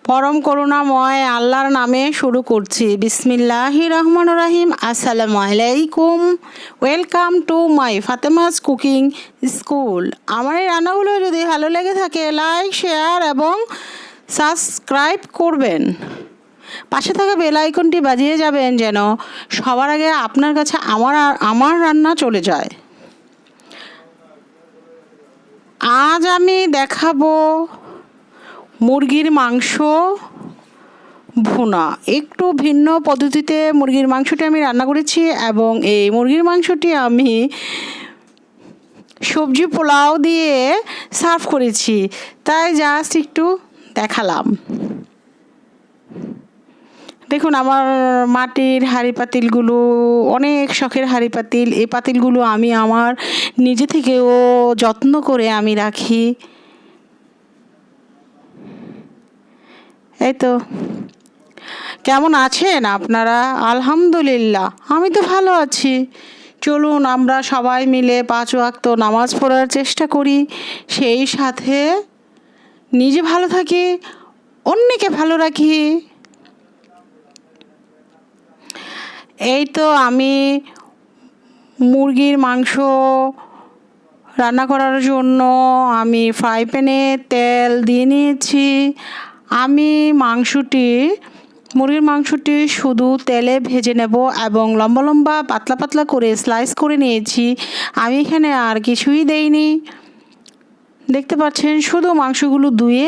পরম করুণাময় আল্লাহর নামে শুরু করছি। বিসমিল্লাহির রহমানির রহিম। আসসালামু আলাইকুম। Welcome to my Fatema's cooking school. আমার এই রান্নাগুলো যদি ভালো লেগে থাকে লাইক, শেয়ার এবং সাবস্ক্রাইব করবেন। পাশে থাকা বেল আইকনটি বাজিয়ে যাবেন যেন সবার আগে আপনার কাছে আমার রান্না চলে যায়। আজ আমি দেখাবো মুরগির মাংস ভুনা। একটু ভিন্ন পদ্ধতিতে মুরগির মাংসটি আমি রান্না করেছি এবং এই মুরগির মাংসটি আমি সবজি পোলাও দিয়ে সার্ভ করেছি, তাই জাস্ট একটু দেখালাম। দেখুন আমার মাটির হাঁড়ি পাতিলগুলো অনেক শখের হাঁড়ি পাতিল। এই পাতিলগুলো আমি আমার নিজে থেকেও যত্ন করে আমি রাখি। এই তো, কেমন আছেন আপনারা? আলহামদুলিল্লাহ, আমি তো ভালো আছি। চলুন আমরা সবাই মিলে 5 ওয়াক্ত নামাজ পড়ার চেষ্টা করি, সেই সাথে নিজে ভালো থাকি, অন্যকে ভালো রাখি। এই তো আমি মুরগির মাংস রান্না করার জন্য আমি ফ্রাই প্যানে তেল দিয়ে নিয়েছি। আমি মুরগির মাংসটি শুধু তেলে ভেজে নেব এবং লম্বা লম্বা পাতলা পাতলা করে স্লাইস করে নিয়েছি। আমি এখানে আর কিছুই দেইনি। দেখতে পাচ্ছেন শুধু মাংসগুলো ধুয়ে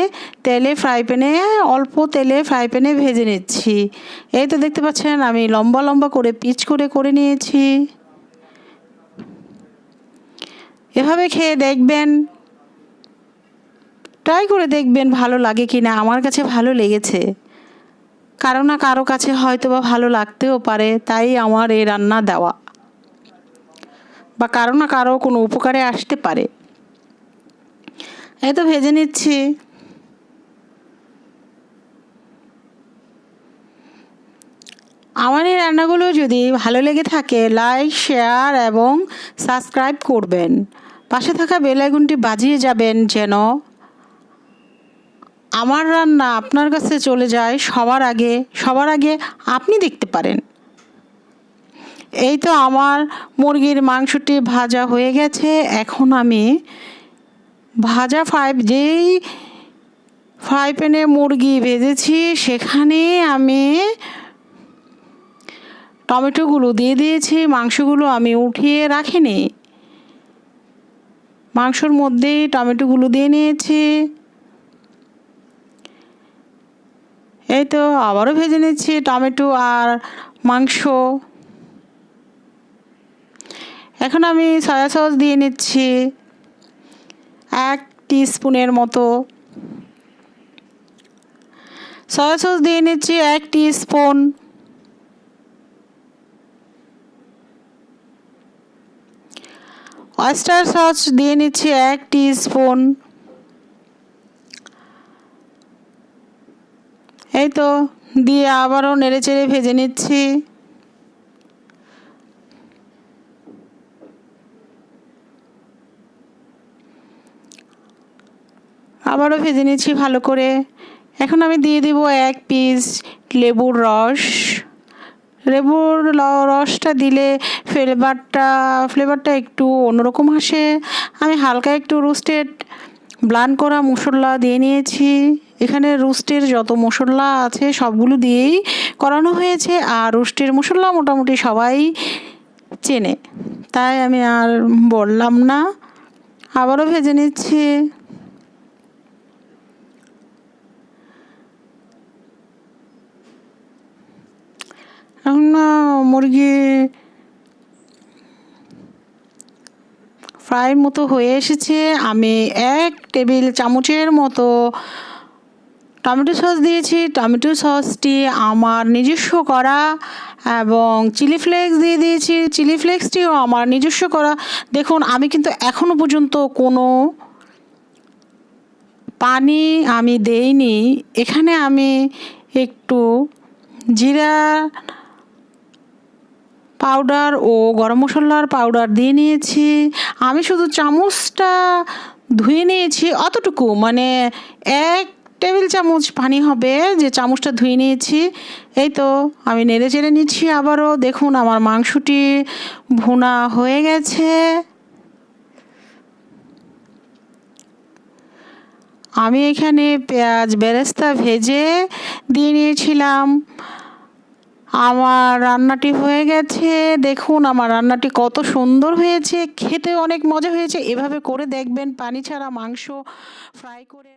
অল্প তেলে ফ্রাই প্যানে ভেজে নিচ্ছি। এই তো দেখতে পাচ্ছেন আমি লম্বা লম্বা করে পিচ করে নিয়েছি। এভাবে খেয়ে দেখবেন, ট্রাই করে দেখবেন ভালো লাগে কি না। আমার কাছে ভালো লেগেছে, কারো না কারো কাছে হয়তো বা ভালো লাগতেও পারে, তাই আমার এই রান্না দেওয়া, বা কারো না কারো কোনো উপকারে আসতে পারে। এই তো ভেজে নিচ্ছি। আমার এই রান্নাগুলো যদি ভালো লেগে থাকে লাইক, শেয়ার এবং সাবস্ক্রাইব করবেন। পাশে থাকা বেল আইকনটি বাজিয়ে যাবেন যেন আমার রান্না আপনার কাছে চলে যায় সবার আগে আপনি দেখতে পারেন। এই তো আমার মুরগির মাংসটি ভাজা হয়ে গেছে। এখন আমি যেই ফ্রাই প্যানে মুরগি ভেজেছি সেখানে আমি টমেটোগুলো দিয়ে দিয়েছি। মাংসগুলো আমি উঠিয়ে রাখিনি, মাংসর মধ্যেই টমেটোগুলো দিয়ে নিয়েছি। এই তো আবারও ভেজে নিচ্ছি টমেটো আর মাংস। এখন আমি সয়া সস দিয়ে নিচ্ছি 1 টিস্পুনের মতো। সয়া সস দিয়ে নিচ্ছি 1 টিস্পুন। অয়েস্টার সস দিয়ে নিচ্ছি 1 টিস্পুন। এই তো দিয়ে আবারও নেড়েচেড়ে ভেজে নিচ্ছি। আবারও ভেজে নিচ্ছি ভালো করে। এখন আমি দিয়ে দিব 1 পিস লেবুর রস। লেবুর রসটা দিলে ফ্লেভারটা একটু অন্যরকম আসে। আমি হালকা একটু ব্লান্ড করা মশলা দিয়ে নিয়েছি। এখানে রোস্টের যত মশলা আছে সবগুলো দিয়েই করানো হয়েছে, আর রোস্টের মশলা মোটামুটি সবাই চেনে, তাই আমি আর বললাম না। আবারও ভেজে নিচ্ছি। এখন মুরগি ফ্রাইয়ের মতো হয়ে এসেছে। আমি 1 টেবিল চামচের মতো টমেটো সস দিয়েছি। টমেটো সসটি আমার নিজস্ব করা, এবং চিলি ফ্লেক্স দিয়ে দিয়েছি। চিলি ফ্লেক্সটিও আমার নিজস্ব করা। দেখুন আমি কিন্তু এখনও পর্যন্ত কোনো পানি আমি দেইনি। এখানে আমি একটু জিরা পাউডার ও গরম মশলার পাউডার দিয়ে নিয়েছি। আমি শুধু চামচটা ধুয়ে নিয়েছি অতটুকু, মানে 1 টেবিল চামচ পানি হবে, যে চামচটা ধুয়ে নিয়েছি। এই তো আমি নেড়ে চেড়ে নিচ্ছি আবারও। দেখুন আমার মাংসটি ভুনা হয়ে গেছে। আমি এখানে পেঁয়াজ বেরেস্তা ভেজে দিয়ে নিয়েছিলাম। আমার রান্নাটি হয়ে গেছে। দেখুন আমার রান্নাটি কত সুন্দর হয়েছে, খেতে অনেক মজা হয়েছে। এভাবে করে দেখবেন, পানি ছাড়া মাংস ফ্রাই করে।